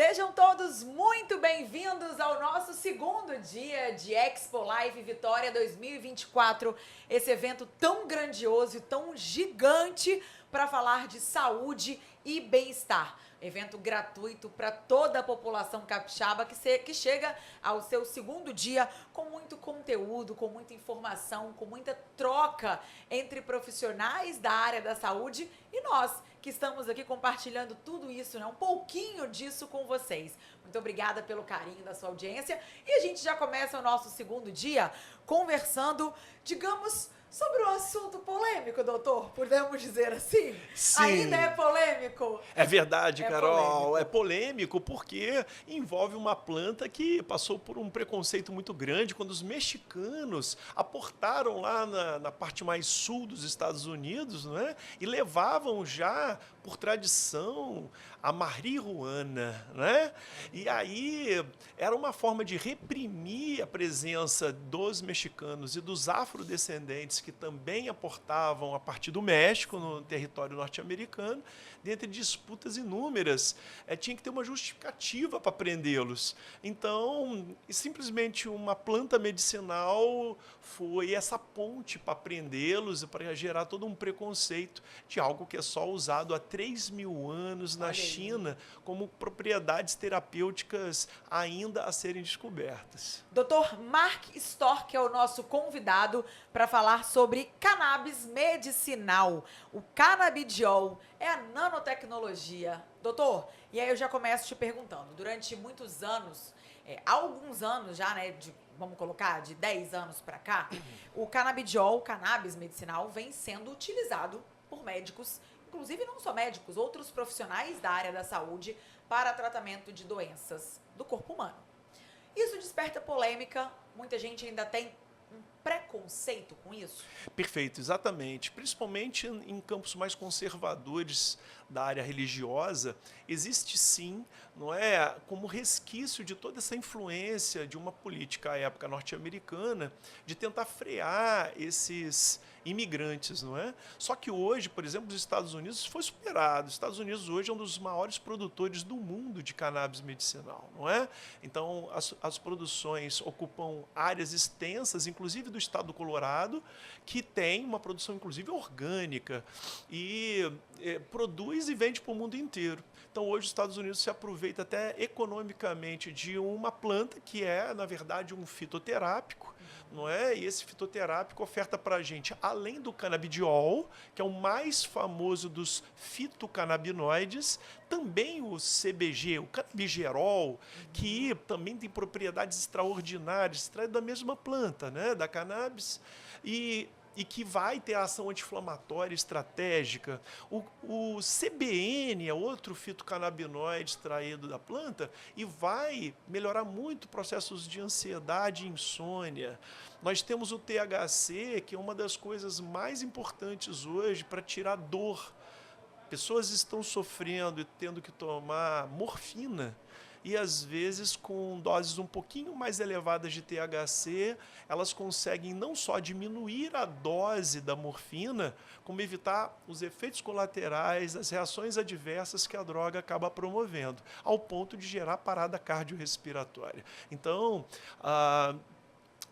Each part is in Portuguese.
Sejam todos muito bem-vindos ao nosso segundo dia de Expo Live Vitória 2024. Esse evento tão grandioso e tão gigante para falar de saúde e bem-estar. Evento gratuito para toda a população capixaba que chega ao seu segundo dia com muito conteúdo, com muita informação, com muita troca entre profissionais da área da saúde e nós, que estamos aqui compartilhando tudo isso, né? Um pouquinho disso com vocês. Muito obrigada pelo carinho da sua audiência. E a gente já começa o nosso segundo dia conversando, digamos, sobre um assunto polêmico, doutor, podemos dizer assim? Sim. Ainda é polêmico? É verdade, Carol. Polêmico. É polêmico porque envolve uma planta que passou por um preconceito muito grande quando os mexicanos aportaram lá na parte mais sul dos Estados Unidos, não é? E levavam já, por tradição, a marihuana, né? E aí era uma forma de reprimir a presença dos mexicanos e dos afrodescendentes que também aportavam a partir do México, no território norte-americano, dentre disputas inúmeras. Tinha que ter uma justificativa para prendê-los. Então, simplesmente uma planta medicinal foi essa ponte para prendê-los e para gerar todo um preconceito de algo que é só usado há 3.000 anos na China, como propriedades terapêuticas ainda a serem descobertas. Dr. Mark Stork é o nosso convidado para falar sobre cannabis medicinal. O canabidiol é a nanotecnologia. Doutor, e aí eu já começo te perguntando, durante muitos anos, há alguns anos já, né, vamos colocar, de 10 anos para cá, o canabidiol, cannabis medicinal, vem sendo utilizado por médicos, inclusive não só médicos, outros profissionais da área da saúde para tratamento de doenças do corpo humano. Isso desperta polêmica, muita gente ainda tem um preconceito com isso? Perfeito, exatamente. Principalmente em campos mais conservadores da área religiosa, existe sim, não é, como resquício de toda essa influência de uma política à época norte-americana de tentar frear esses imigrantes, não é? Só que hoje, por exemplo, os Estados Unidos foi superado. Os Estados Unidos hoje é um dos maiores produtores do mundo de cannabis medicinal, não é? Então, as produções ocupam áreas extensas, inclusive do estado do Colorado, que tem uma produção, inclusive, orgânica e produz e vende para o mundo inteiro. Então, hoje, os Estados Unidos se aproveita até economicamente de uma planta que é, na verdade, um fitoterápico, não é? E esse fitoterápico oferta para a gente, além do canabidiol, que é o mais famoso dos fitocannabinoides, também o CBG, o canabigerol, que também tem propriedades extraordinárias, extraído da mesma planta, né? Da cannabis, e que vai ter ação anti-inflamatória estratégica. O CBN é outro fitocannabinoide extraído da planta e vai melhorar muito processos de ansiedade e insônia. Nós temos o THC, que é uma das coisas mais importantes hoje para tirar dor. Pessoas estão sofrendo e tendo que tomar morfina, e às vezes com doses um pouquinho mais elevadas de THC, elas conseguem não só diminuir a dose da morfina, como evitar os efeitos colaterais, as reações adversas que a droga acaba promovendo, ao ponto de gerar parada cardiorrespiratória. Então,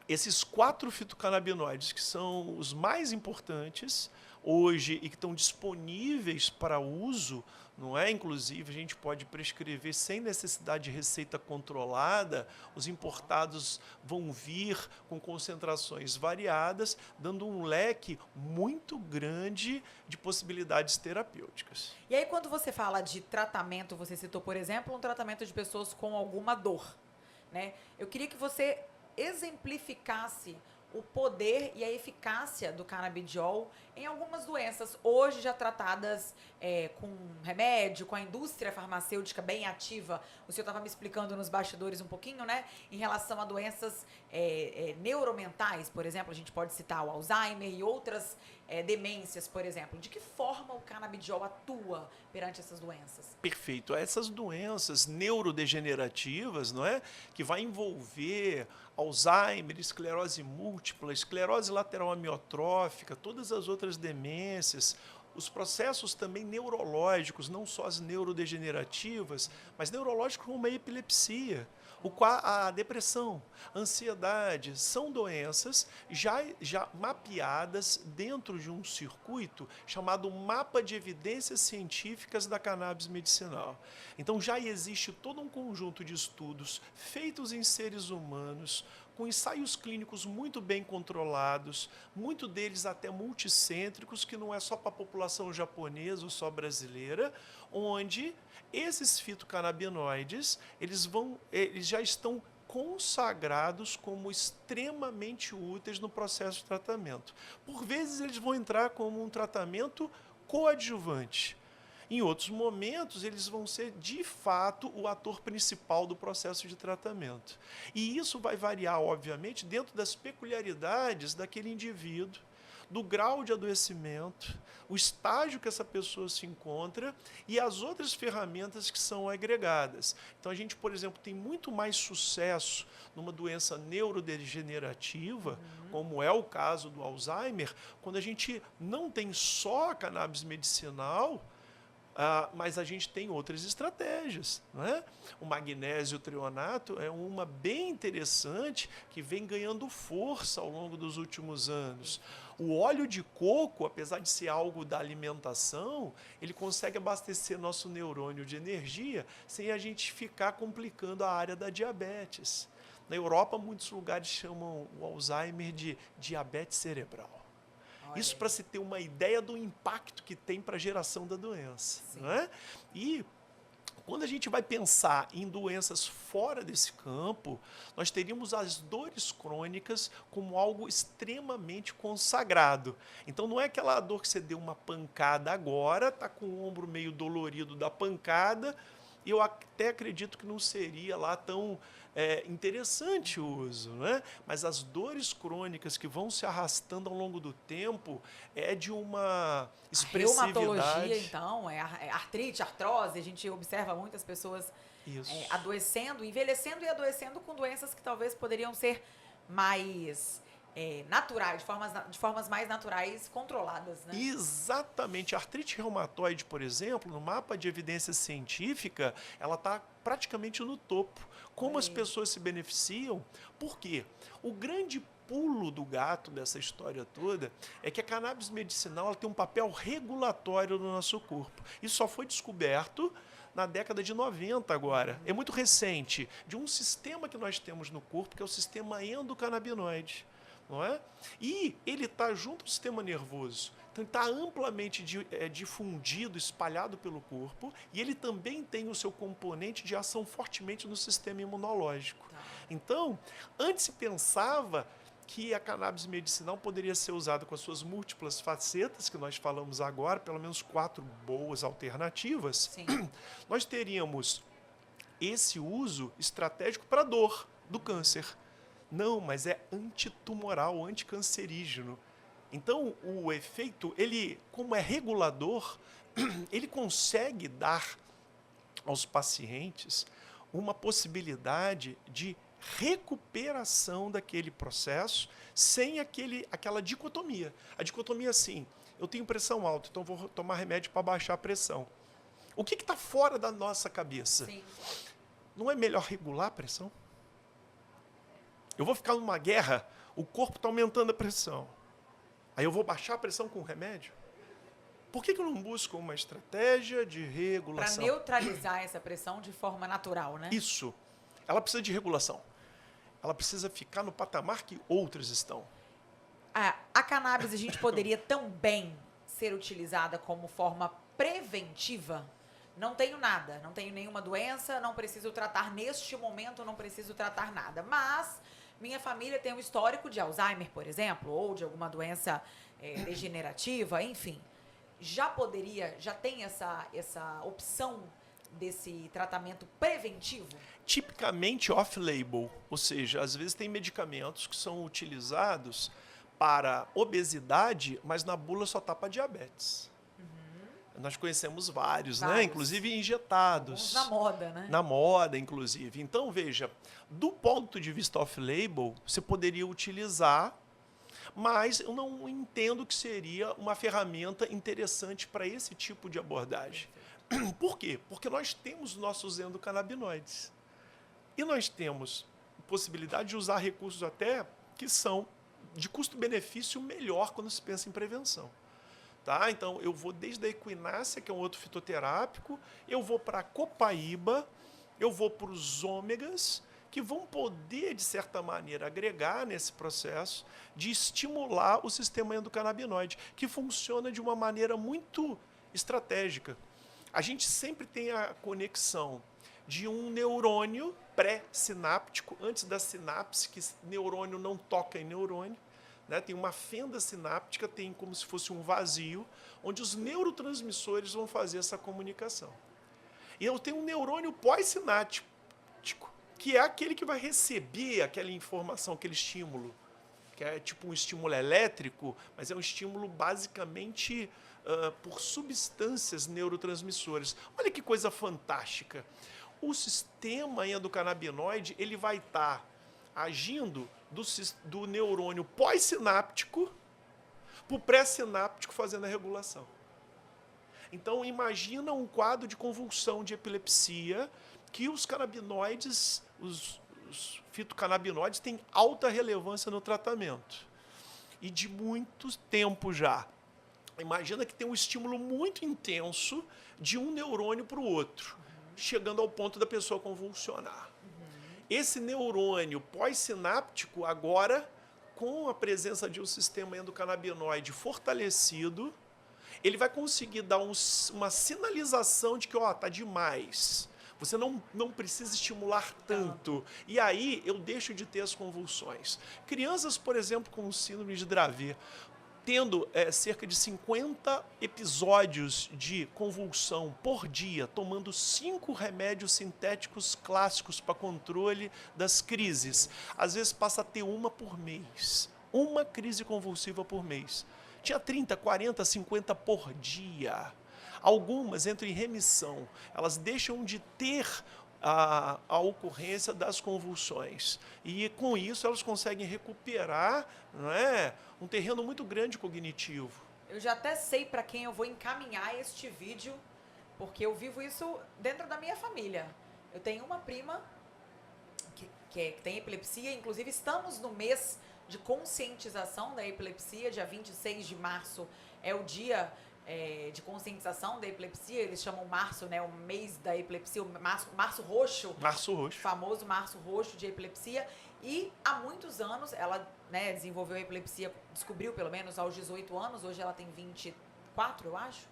esses 4 fitocannabinoides, que são os mais importantes hoje e que estão disponíveis para uso, não é? Inclusive, a gente pode prescrever sem necessidade de receita controlada, os importados vão vir com concentrações variadas, dando um leque muito grande de possibilidades terapêuticas. E aí, quando você fala de tratamento, você citou, por exemplo, um tratamento de pessoas com alguma dor, né? Eu queria que você exemplificasse o poder e a eficácia do canabidiol em algumas doenças hoje já tratadas com remédio, com a indústria farmacêutica bem ativa. O senhor estava me explicando nos bastidores um pouquinho, né? Em relação a doenças neuromentais, por exemplo, a gente pode citar o Alzheimer e outras demências, por exemplo. De que forma o canabidiol atua perante essas doenças? Perfeito. Essas doenças neurodegenerativas, não é? Que vai envolver Alzheimer, esclerose múltipla, esclerose lateral amiotrófica, todas as outras demências, os processos também neurológicos, não só as neurodegenerativas, mas neurológicos como a epilepsia, a depressão, a ansiedade, são doenças já mapeadas dentro de um circuito chamado Mapa de Evidências Científicas da Cannabis Medicinal. Então já existe todo um conjunto de estudos feitos em seres humanos, com ensaios clínicos muito bem controlados, muito deles até multicêntricos, que não é só para a população japonesa ou só brasileira, onde esses fitocannabinoides, eles já estão consagrados como extremamente úteis no processo de tratamento. Por vezes eles vão entrar como um tratamento coadjuvante. Em outros momentos, eles vão ser, de fato, o ator principal do processo de tratamento. E isso vai variar, obviamente, dentro das peculiaridades daquele indivíduo, do grau de adoecimento, o estágio que essa pessoa se encontra e as outras ferramentas que são agregadas. Então, a gente, por exemplo, tem muito mais sucesso numa doença neurodegenerativa, como é o caso do Alzheimer, quando a gente não tem só a cannabis medicinal, mas a gente tem outras estratégias, não é? O magnésio trionato é uma bem interessante que vem ganhando força ao longo dos últimos anos. O óleo de coco, apesar de ser algo da alimentação, ele consegue abastecer nosso neurônio de energia sem a gente ficar complicando a área da diabetes. Na Europa, muitos lugares chamam o Alzheimer de diabetes cerebral. Isso para se ter uma ideia do impacto que tem para a geração da doença. Não é? E quando a gente vai pensar em doenças fora desse campo, nós teríamos as dores crônicas como algo extremamente consagrado. Então não é aquela dor que você deu uma pancada agora, está com o ombro meio dolorido da pancada, e eu até acredito que não seria lá tão interessante o uso, né? Mas as dores crônicas que vão se arrastando ao longo do tempo é de uma expressividade. A reumatologia, então, é artrite, artrose, a gente observa muitas pessoas adoecendo, envelhecendo e adoecendo com doenças que talvez poderiam ser mais naturais, de formas mais naturais, controladas, né? Exatamente. A artrite reumatoide, por exemplo, no mapa de evidência científica, ela está praticamente no topo. Como as pessoas se beneficiam? Por quê? O grande pulo do gato dessa história toda é que a cannabis medicinal ela tem um papel regulatório no nosso corpo. Isso só foi descoberto na década de 90 agora. É muito recente, de um sistema que nós temos no corpo, que é o sistema endocannabinoide. Não é? E ele está junto ao sistema nervoso. Então, ele está amplamente difundido, espalhado pelo corpo, e ele também tem o seu componente de ação fortemente no sistema imunológico. Então, antes se pensava que a cannabis medicinal poderia ser usada com as suas múltiplas facetas, que nós falamos agora, pelo menos 4 boas alternativas. Sim. Nós teríamos esse uso estratégico para a dor do câncer. Não, mas é antitumoral, anticancerígeno. Então, o efeito, ele, como é regulador, ele consegue dar aos pacientes uma possibilidade de recuperação daquele processo sem aquela dicotomia. A dicotomia, assim, eu tenho pressão alta, então vou tomar remédio para baixar a pressão. O que está fora da nossa cabeça? Sim. Não é melhor regular a pressão? Eu vou ficar numa guerra, o corpo está aumentando a pressão. Aí eu vou baixar a pressão com o remédio? Por que eu não busco uma estratégia de regulação? Para neutralizar essa pressão de forma natural, né? Isso. Ela precisa de regulação. Ela precisa ficar no patamar que outras estão. A cannabis, a gente poderia também ser utilizada como forma preventiva? Não tenho nada, não tenho nenhuma doença, não preciso tratar neste momento, não preciso tratar nada. Mas minha família tem um histórico de Alzheimer, por exemplo, ou de alguma doença degenerativa, enfim. Já tem essa opção desse tratamento preventivo? Tipicamente off-label, ou seja, às vezes tem medicamentos que são utilizados para obesidade, mas na bula só está para diabetes. Nós conhecemos vários, né? Inclusive injetados. Alguns na moda, né? Na moda, inclusive. Então, veja, do ponto de vista off-label, você poderia utilizar, Mas eu não entendo que seria uma ferramenta interessante para esse tipo de abordagem. Por quê? Porque nós temos nossos endocannabinoides. E nós temos possibilidade de usar recursos até que são de custo-benefício melhor quando se pensa em prevenção. Tá? Então, eu vou desde a equinácea, que é um outro fitoterápico, eu vou para a copaíba, eu vou para os ômegas, que vão poder, de certa maneira, agregar nesse processo de estimular o sistema endocannabinoide, que funciona de uma maneira muito estratégica. A gente sempre tem a conexão de um neurônio pré-sináptico, antes da sinapse, que neurônio não toca em neurônio, né? Tem uma fenda sináptica, tem como se fosse um vazio, onde os neurotransmissores vão fazer essa comunicação. E eu tenho um neurônio pós-sináptico, que é aquele que vai receber aquela informação, aquele estímulo, que é tipo um estímulo elétrico, mas é um estímulo basicamente por substâncias neurotransmissoras. Olha que coisa fantástica. O sistema endocannabinoide ele vai estar agindo do neurônio pós-sináptico para o pré-sináptico fazendo a regulação. Então, imagina um quadro de convulsão de epilepsia que os canabinoides, os fitocannabinoides, têm alta relevância no tratamento. E de muito tempo já. Imagina que tem um estímulo muito intenso de um neurônio para o outro, chegando ao ponto da pessoa convulsionar. Esse neurônio pós-sináptico, agora, com a presença de um sistema endocannabinoide fortalecido, ele vai conseguir dar uma sinalização de que, ó, tá demais. Você não precisa estimular tanto. E aí eu deixo de ter as convulsões. Crianças, por exemplo, com síndrome de Dravet, tendo cerca de 50 episódios de convulsão por dia, tomando 5 remédios sintéticos clássicos para controle das crises. Às vezes passa a ter uma por mês. Uma crise convulsiva por mês. Tinha 30, 40, 50 por dia. Algumas entram em remissão. Elas deixam de ter a ocorrência das convulsões. E com isso elas conseguem recuperar, não é, um terreno muito grande cognitivo. Eu já até sei para quem eu vou encaminhar este vídeo, porque eu vivo isso dentro da minha família. Eu tenho uma prima que tem epilepsia, inclusive estamos no mês de conscientização da epilepsia, dia 26 de março é o dia de conscientização da epilepsia, eles chamam março, né, o mês da epilepsia, o março roxo. Março roxo. Famoso março roxo de epilepsia. E há muitos anos ela, né, desenvolveu a epilepsia, descobriu pelo menos aos 18 anos, hoje ela tem 24, eu acho.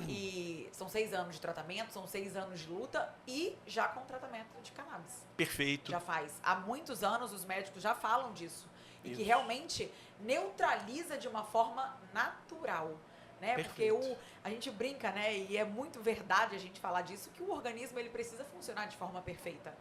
E são 6 anos de tratamento, são 6 anos de luta e já com tratamento de cannabis. Perfeito. Já faz. Há muitos anos os médicos já falam disso. E que realmente neutraliza de uma forma natural. Né? Porque a gente brinca, né? E é muito verdade a gente falar disso, que o organismo ele precisa funcionar de forma perfeita.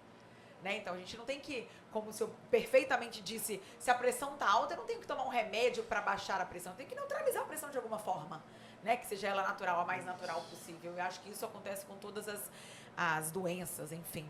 Né? Então a gente não tem que, como o senhor perfeitamente disse, se a pressão está alta, eu não tenho que tomar um remédio para baixar a pressão, eu tenho que neutralizar a pressão de alguma forma, né? Que seja ela natural, a mais natural possível. Eu acho que isso acontece com todas as doenças, enfim.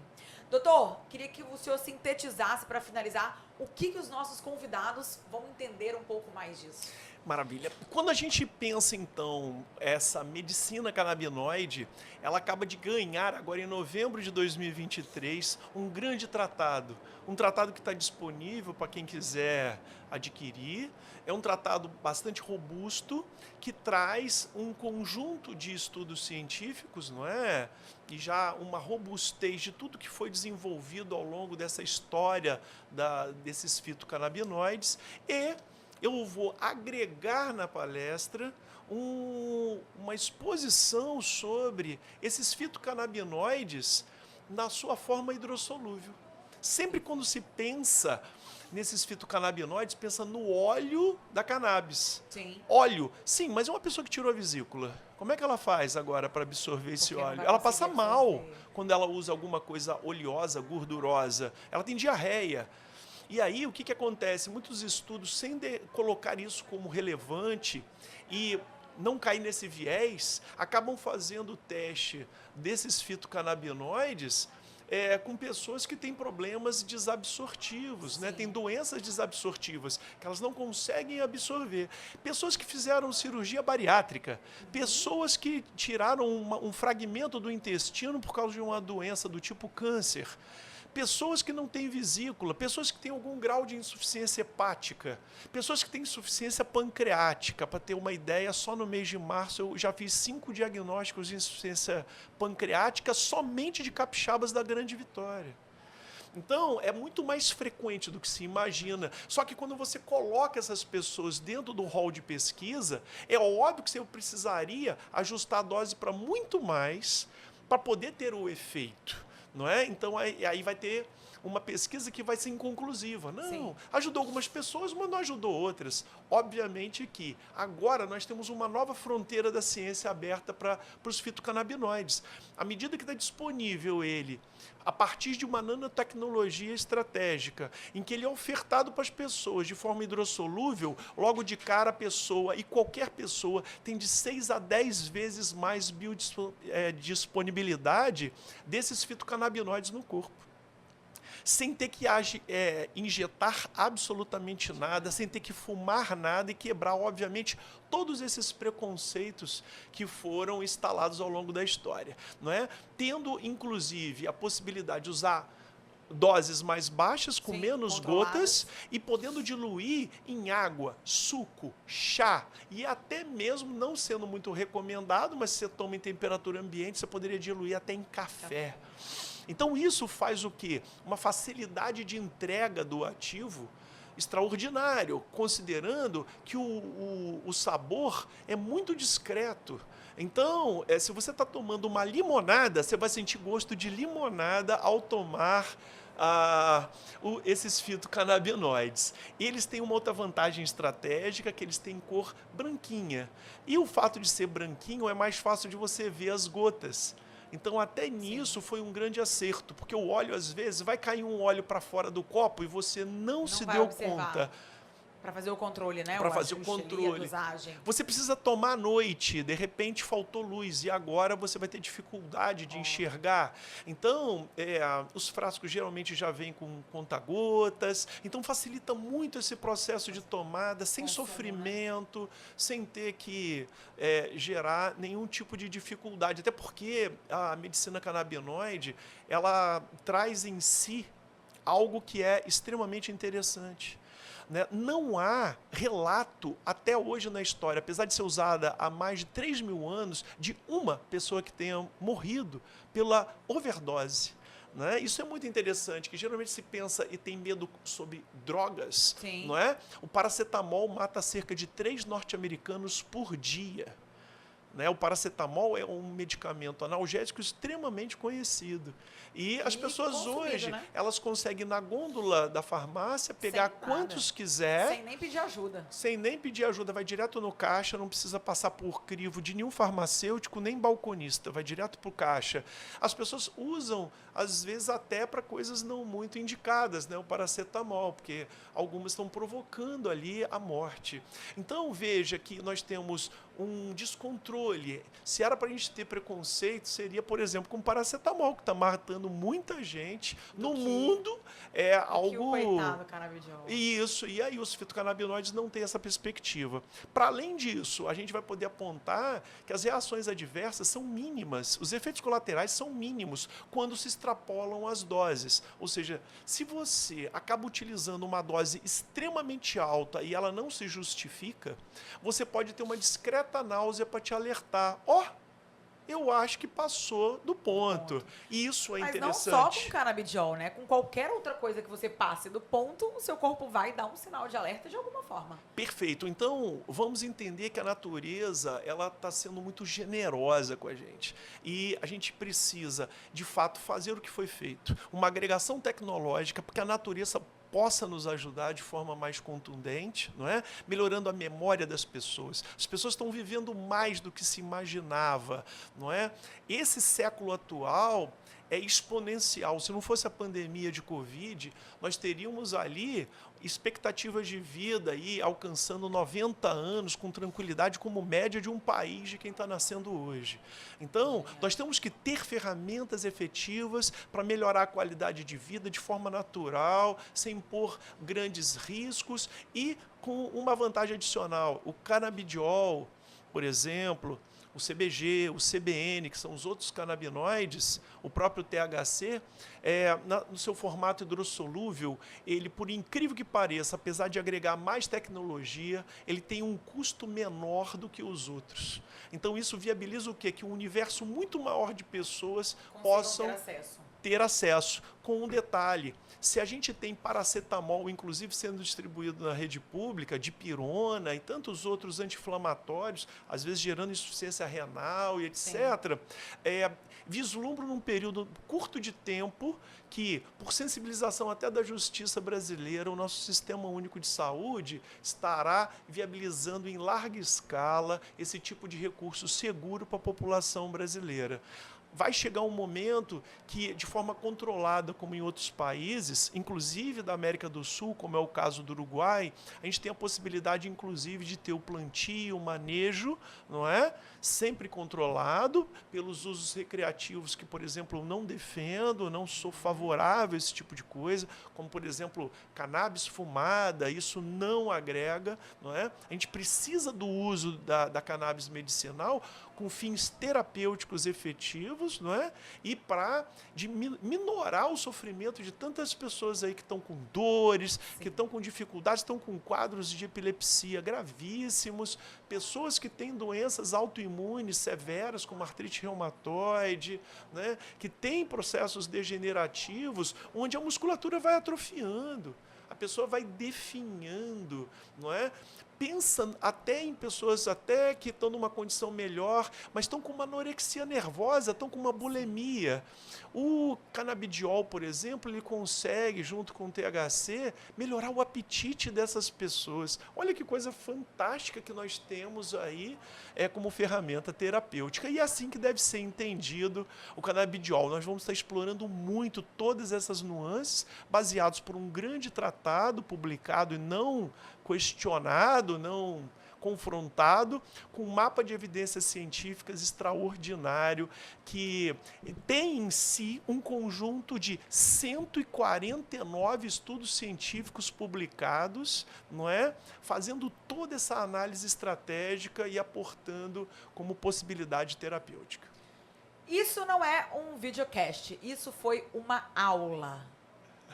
Doutor, queria que o senhor sintetizasse para finalizar o que os nossos convidados vão entender um pouco mais disso. Maravilha. Quando a gente pensa, então, essa medicina canabinoide, ela acaba de ganhar, agora em novembro de 2023, um grande tratado. Um tratado que está disponível para quem quiser adquirir. É um tratado bastante robusto, que traz um conjunto de estudos científicos, não é? E já uma robustez de tudo que foi desenvolvido ao longo dessa história desses fitocannabinoides. E eu vou agregar na palestra uma exposição sobre esses fitocannabinoides na sua forma hidrossolúvel. Sempre quando se pensa nesses fitocannabinoides, pensa no óleo da cannabis. Sim. Óleo, sim, mas é uma pessoa que tirou a vesícula. Como é que ela faz agora para absorver esse óleo? Ela passa mal quando ela usa alguma coisa oleosa, gordurosa. Ela tem diarreia. E aí, o que acontece? Muitos estudos, sem colocar isso como relevante e não cair nesse viés, acabam fazendo o teste desses fitocannabinoides com pessoas que têm problemas desabsortivos, né? Tem doenças desabsortivas que elas não conseguem absorver. Pessoas que fizeram cirurgia bariátrica, pessoas que tiraram um fragmento do intestino por causa de uma doença do tipo câncer, pessoas que não têm vesícula, pessoas que têm algum grau de insuficiência hepática, pessoas que têm insuficiência pancreática. Para ter uma ideia, só no mês de março eu já fiz 5 diagnósticos de insuficiência pancreática somente de capixabas da Grande Vitória. Então, é muito mais frequente do que se imagina. Só que quando você coloca essas pessoas dentro do rol de pesquisa, é óbvio que você precisaria ajustar a dose para muito mais para poder ter o efeito. Não é? Então, aí vai ter uma pesquisa que vai ser inconclusiva. Não, ajudou algumas pessoas, mas não ajudou outras. Obviamente que agora nós temos uma nova fronteira da ciência aberta para os fitocannabinoides. À medida que está disponível ele, a partir de uma nanotecnologia estratégica, em que ele é ofertado para as pessoas de forma hidrossolúvel, logo de cara a pessoa, e qualquer pessoa, tem de 6 a 10 vezes mais biodisponibilidade desses fitocannabinoides no corpo. Sem ter que injetar absolutamente nada, sem ter que fumar nada e quebrar, obviamente, todos esses preconceitos que foram instalados ao longo da história. Não é? Tendo, inclusive, a possibilidade de usar doses mais baixas, com menos gotas, e podendo diluir em água, suco, chá, e até mesmo, não sendo muito recomendado, mas se você toma em temperatura ambiente, você poderia diluir até em café. Então, isso faz o quê? Uma facilidade de entrega do ativo extraordinário, considerando que o sabor é muito discreto. Então, se você está tomando uma limonada, você vai sentir gosto de limonada ao tomar esses fitocannabinoides. Eles têm uma outra vantagem estratégica, que eles têm cor branquinha. E o fato de ser branquinho é mais fácil de você ver as gotas. Então, até nisso foi um grande acerto, porque o óleo, às vezes, vai cair um óleo para fora do copo e você não se deu conta. Para fazer o controle, né? Para fazer o controle. Você precisa tomar à noite, de repente faltou luz e agora você vai ter dificuldade de enxergar. Então, os frascos geralmente já vêm com conta-gotas, então facilita muito esse processo de tomada, sem sofrimento, sem ter que gerar nenhum tipo de dificuldade. Até porque a medicina canabinoide, ela traz em si algo que é extremamente interessante. Não há relato até hoje na história, apesar de ser usada há mais de 3.000 anos, de uma pessoa que tenha morrido pela overdose. Isso é muito interessante, que geralmente se pensa e tem medo sobre drogas. Não é? O paracetamol mata cerca de 3 norte-americanos por dia. O paracetamol é um medicamento analgésico extremamente conhecido. E as pessoas hoje, elas conseguem na gôndola da farmácia pegar quantos quiser. Sem nem pedir ajuda. Sem nem pedir ajuda. Vai direto no caixa, não precisa passar por crivo de nenhum farmacêutico, nem balconista. Vai direto para o caixa. As pessoas usam, às vezes, até para coisas não muito indicadas, o paracetamol, porque algumas estão provocando ali a morte. Então, veja que nós temos um descontrole. Se era para a gente ter preconceito, seria, por exemplo, com o paracetamol, que está matando muita gente no mundo. É algo... Coitado, canabidiol. Isso, e aí os fitocannabinoides não têm essa perspectiva. Para além disso, a gente vai poder apontar que as reações adversas são mínimas, os efeitos colaterais são mínimos quando se extrapolam as doses. Ou seja, se você acaba utilizando uma dose extremamente alta e ela não se justifica, você pode ter uma discreta náusea para te alertar. Eu acho que passou do ponto. E isso é interessante. Mas não só com canabidiol, Com qualquer outra coisa que você passe do ponto, o seu corpo vai dar um sinal de alerta de alguma forma. Perfeito. Então, vamos entender que a natureza, ela está sendo muito generosa com a gente. E a gente precisa, de fato, fazer o que foi feito. Uma agregação tecnológica, porque a natureza possa nos ajudar de forma mais contundente, melhorando a memória das pessoas. As pessoas estão vivendo mais do que se imaginava. Esse século atual é exponencial. Se não fosse a pandemia de Covid, nós teríamos ali expectativas de vida aí alcançando 90 anos com tranquilidade como média de um país de quem está nascendo hoje. Então, nós temos que ter ferramentas efetivas para melhorar a qualidade de vida de forma natural, sem impor grandes riscos e com uma vantagem adicional. O canabidiol, por exemplo, o CBG, o CBN, que são os outros canabinoides, o próprio THC, no seu formato hidrossolúvel, ele, por incrível que pareça, apesar de agregar mais tecnologia, ele tem um custo menor do que os outros. Então, isso viabiliza o quê? Que um universo muito maior de pessoas possam ter acesso, com um detalhe. Se a gente tem paracetamol, inclusive sendo distribuído na rede pública, dipirona e tantos outros anti-inflamatórios, às vezes gerando insuficiência renal e etc., vislumbro num período curto de tempo que, por sensibilização até da justiça brasileira, o nosso Sistema Único de Saúde estará viabilizando em larga escala esse tipo de recurso seguro para a população brasileira. Vai chegar um momento que, de forma controlada, como em outros países, inclusive da América do Sul, como é o caso do Uruguai, a gente tem a possibilidade, inclusive, de ter o plantio, o manejo, não é? Sempre controlado pelos usos recreativos que, por exemplo, eu não defendo, não sou favorável a esse tipo de coisa, como, por exemplo, cannabis fumada, isso não agrega, não é? A gente precisa do uso da cannabis medicinal com fins terapêuticos efetivos, não é? E para minorar o sofrimento de tantas pessoas aí que estão com dores, que estão com dificuldades, estão com quadros de epilepsia gravíssimos, pessoas que têm doenças autoimunes severas, como artrite reumatoide, né? Que têm processos degenerativos, onde a musculatura vai atrofiando, a pessoa vai definhando, não é? Pensa até em pessoas até que estão numa condição melhor, mas estão com uma anorexia nervosa, estão com uma bulimia. O canabidiol, por exemplo, ele consegue, junto com o THC, melhorar o apetite dessas pessoas. Olha que coisa fantástica que nós temos aí como ferramenta terapêutica. E é assim que deve ser entendido o canabidiol. Nós vamos estar explorando muito todas essas nuances, baseados por um grande tratado publicado e não questionado, não confrontado, com um mapa de evidências científicas extraordinário, que tem em si um conjunto de 149 estudos científicos publicados, não é? Fazendo toda essa análise estratégica e aportando como possibilidade terapêutica. Isso não é um videocast, isso foi uma aula.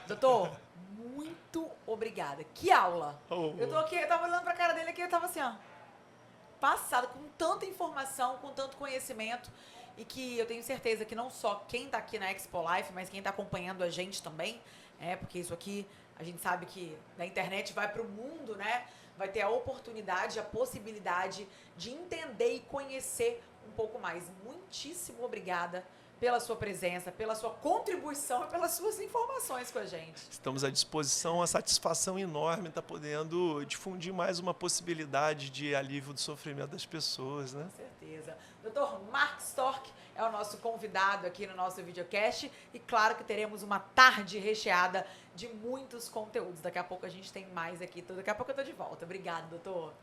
Doutor, muito obrigada. Que aula! Eu tô aqui, eu tava olhando pra cara dele aqui, eu tava assim, ó, passado, com tanta informação, com tanto conhecimento, e que eu tenho certeza que não só quem tá aqui na Expo Life, mas quem tá acompanhando a gente também, porque isso aqui, a gente sabe que na internet vai pro mundo, né? Vai ter a oportunidade, a possibilidade de entender e conhecer um pouco mais. Muitíssimo obrigada pela sua presença, pela sua contribuição e pelas suas informações com a gente. Estamos à disposição, uma satisfação enorme estar podendo difundir mais uma possibilidade de alívio do sofrimento das pessoas, né? Com certeza. Dr. Mark Stork é o nosso convidado aqui no nosso videocast e claro que teremos uma tarde recheada de muitos conteúdos. Daqui a pouco a gente tem mais aqui, daqui a pouco eu tô de volta. Obrigada, doutor.